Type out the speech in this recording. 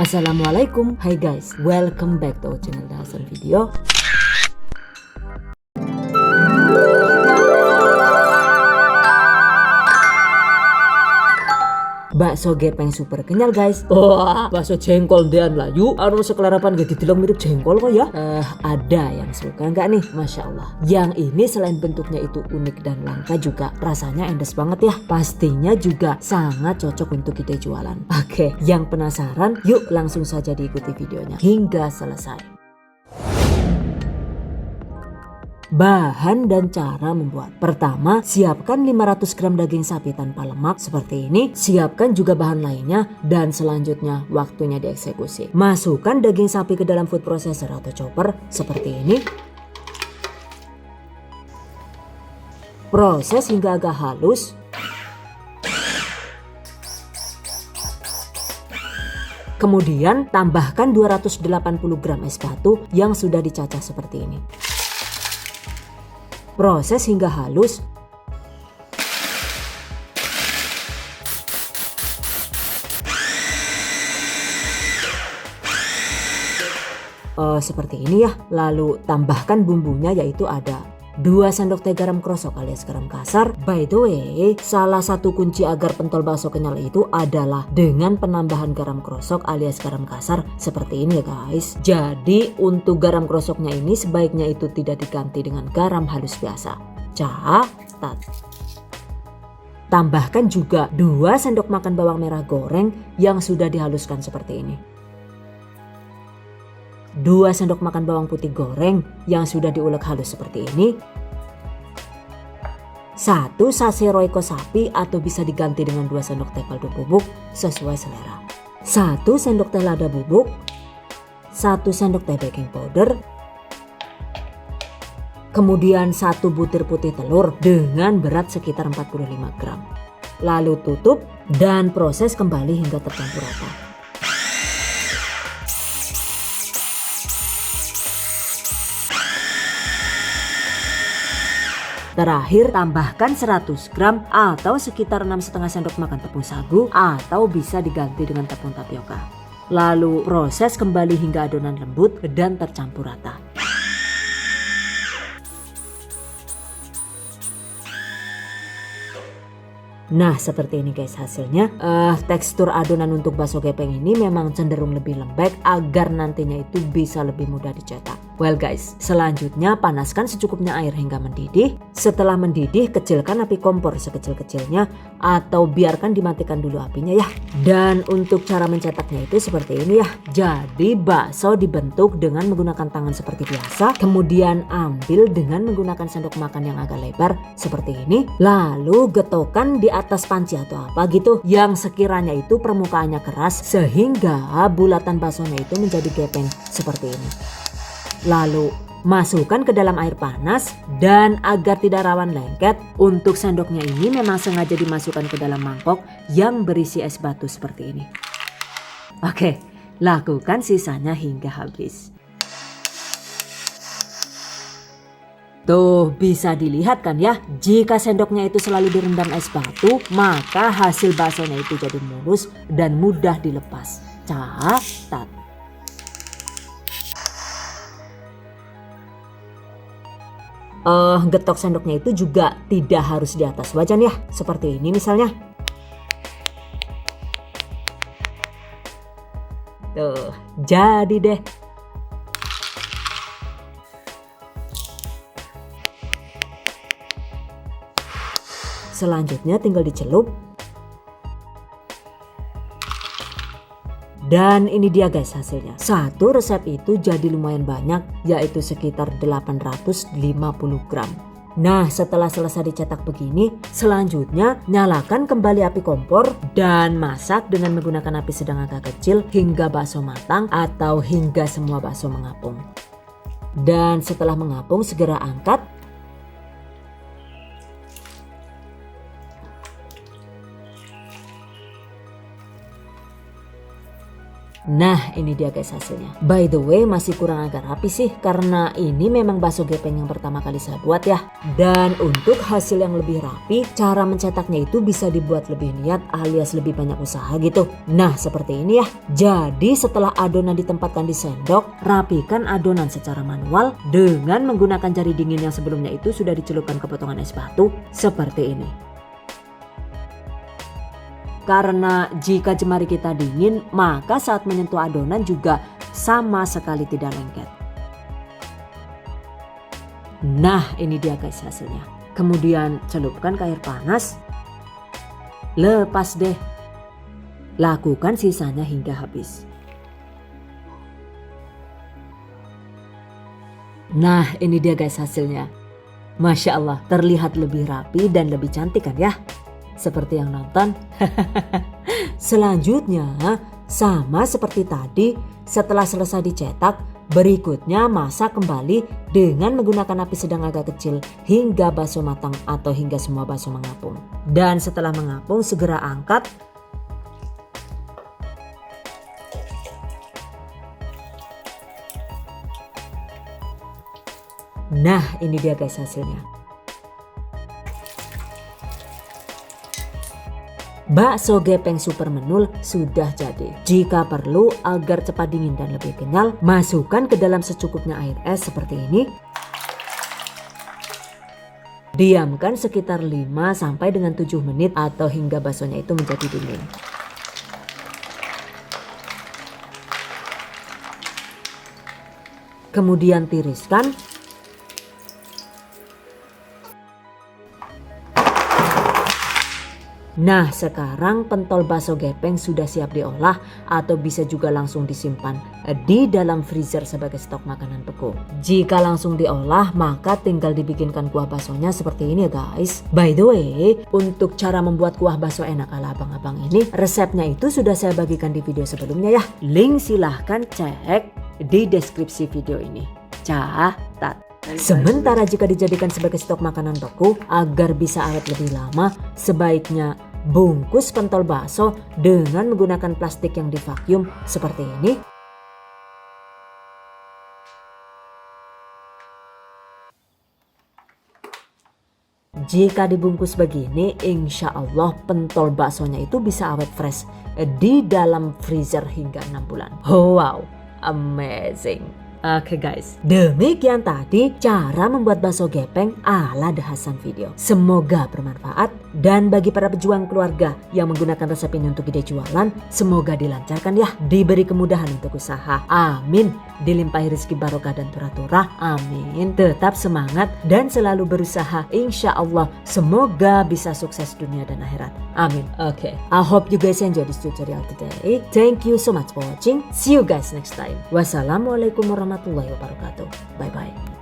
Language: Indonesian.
Assalamualaikum, hai guys, welcome back to our channel Hasan Video. Bakso gepeng super kenyal guys. Wah, bakso jengkol dean lah yuk. Anu sekelarapan gak dibilang mirip jengkol kok ya. Ada yang suka nggak nih? Masya Allah. Yang ini selain bentuknya itu unik dan langka, juga rasanya endes banget ya. Pastinya juga sangat cocok untuk ide jualan. Oke, yang penasaran yuk langsung saja diikuti videonya hingga selesai. Bahan dan cara membuat. Pertama, siapkan 500 gram daging sapi tanpa lemak seperti ini. Siapkan juga bahan lainnya dan selanjutnya waktunya dieksekusi. Masukkan daging sapi ke dalam food processor atau chopper seperti ini. Proses hingga agak halus. Kemudian tambahkan 280 gram es batu yang sudah dicacah seperti ini. Proses hingga halus. Seperti ini ya. Lalu tambahkan bumbunya, yaitu ada 2 sendok teh garam krosok alias garam kasar. By the way, salah satu kunci agar pentol bakso kenyal itu adalah dengan penambahan garam krosok alias garam kasar seperti ini ya guys. Jadi untuk garam krosoknya ini sebaiknya itu tidak diganti dengan garam halus biasa. Catat. Tambahkan juga 2 sendok makan bawang merah goreng yang sudah dihaluskan seperti ini. 2 sendok makan bawang putih goreng yang sudah diulek halus seperti ini. 1 sachet Royco sapi atau bisa diganti dengan 2 sendok teh kaldu bubuk sesuai selera. 1 sendok teh lada bubuk. 1 sendok teh baking powder. Kemudian 1 butir putih telur dengan berat sekitar 45 gram. Lalu tutup dan proses kembali hingga tercampur rata. Terakhir, tambahkan 100 gram atau sekitar 6,5 sendok makan tepung sagu atau bisa diganti dengan tepung tapioka. Lalu proses kembali hingga adonan lembut dan tercampur rata. Nah, seperti ini guys hasilnya. Tekstur adonan untuk bakso gepeng ini memang cenderung lebih lembek agar nantinya itu bisa lebih mudah dicetak. Well guys, selanjutnya panaskan secukupnya air hingga mendidih. Setelah mendidih, kecilkan api kompor sekecil-kecilnya atau biarkan dimatikan dulu apinya ya. Dan untuk cara mencetaknya itu seperti ini ya. Jadi bakso dibentuk dengan menggunakan tangan seperti biasa. Kemudian ambil dengan menggunakan sendok makan yang agak lebar seperti ini. Lalu getokkan di atas panci atau apa gitu yang sekiranya itu permukaannya keras sehingga bulatan baksonya itu menjadi gepeng seperti ini. Lalu masukkan ke dalam air panas dan agar tidak rawan lengket, untuk sendoknya ini memang sengaja dimasukkan ke dalam mangkok yang berisi es batu seperti ini. Oke, lakukan sisanya hingga habis. Tuh bisa dilihat kan ya, jika sendoknya itu selalu direndam es batu, maka hasil baksonya itu jadi mulus dan mudah dilepas. Catat. Getok sendoknya itu juga tidak harus di atas wajan ya, seperti ini misalnya. Tuh, jadi deh. Selanjutnya tinggal dicelup. Dan ini dia guys hasilnya. Satu resep itu jadi lumayan banyak, yaitu sekitar 850 gram. Nah, setelah selesai dicetak begini, selanjutnya nyalakan kembali api kompor dan masak dengan menggunakan api sedang agak kecil hingga bakso matang atau hingga semua bakso mengapung. Dan setelah mengapung segera angkat. Nah ini dia guys hasilnya. By the way masih kurang agak rapi sih karena ini memang bakso gepeng yang pertama kali saya buat ya. Dan untuk hasil yang lebih rapi, cara mencetaknya itu bisa dibuat lebih niat alias lebih banyak usaha gitu. Nah seperti ini ya. Jadi setelah adonan ditempatkan di sendok, rapikan adonan secara manual dengan menggunakan jari dingin yang sebelumnya itu sudah dicelupkan ke potongan es batu seperti ini. Karena jika jemari kita dingin, maka saat menyentuh adonan juga sama sekali tidak lengket. Nah ini dia guys hasilnya. Kemudian celupkan ke air panas. Lepas deh. Lakukan sisanya hingga habis. Nah ini dia guys hasilnya. Masya Allah terlihat lebih rapi dan lebih cantik kan ya. Seperti yang nonton. Selanjutnya sama seperti tadi, setelah selesai dicetak, berikutnya masak kembali dengan menggunakan api sedang agak kecil hingga bakso matang atau hingga semua bakso mengapung. Dan setelah mengapung segera angkat. Nah ini dia guys hasilnya. Bakso gepeng super menul sudah jadi. Jika perlu agar cepat dingin dan lebih kenyal, masukkan ke dalam secukupnya air es seperti ini. Diamkan sekitar 5 sampai dengan 7 menit atau hingga baksonya itu menjadi dingin. Kemudian tiriskan. Nah sekarang pentol bakso gepeng sudah siap diolah atau bisa juga langsung disimpan di dalam freezer sebagai stok makanan beku. Jika langsung diolah maka tinggal dibikinkan kuah baksonya seperti ini ya guys. By the way untuk cara membuat kuah bakso enak ala abang-abang ini resepnya itu sudah saya bagikan di video sebelumnya ya. Link silahkan cek di deskripsi video ini. Catat. Sementara jika dijadikan sebagai stok makanan beku agar bisa awet lebih lama, sebaiknya bungkus pentol bakso dengan menggunakan plastik yang divakum seperti ini. Jika dibungkus begini, insya Allah pentol baksonya itu bisa awet fresh di dalam freezer hingga 6 bulan. Wow, amazing. Oke guys, demikian tadi cara membuat bakso gepeng ala The Hasan Video. Semoga bermanfaat dan bagi para pejuang keluarga yang menggunakan resep ini untuk ide jualan, semoga dilancarkan ya, diberi kemudahan untuk usaha. Amin. Dilimpahi rezeki barokah dan turah-turah. Amin. Tetap semangat dan selalu berusaha. Insya Allah semoga bisa sukses dunia dan akhirat. Amin. Okay, I hope you guys enjoy this tutorial today. Thank you so much for watching. See you guys next time. Wassalamualaikum warahmatullahi wabarakatuh. Bye bye.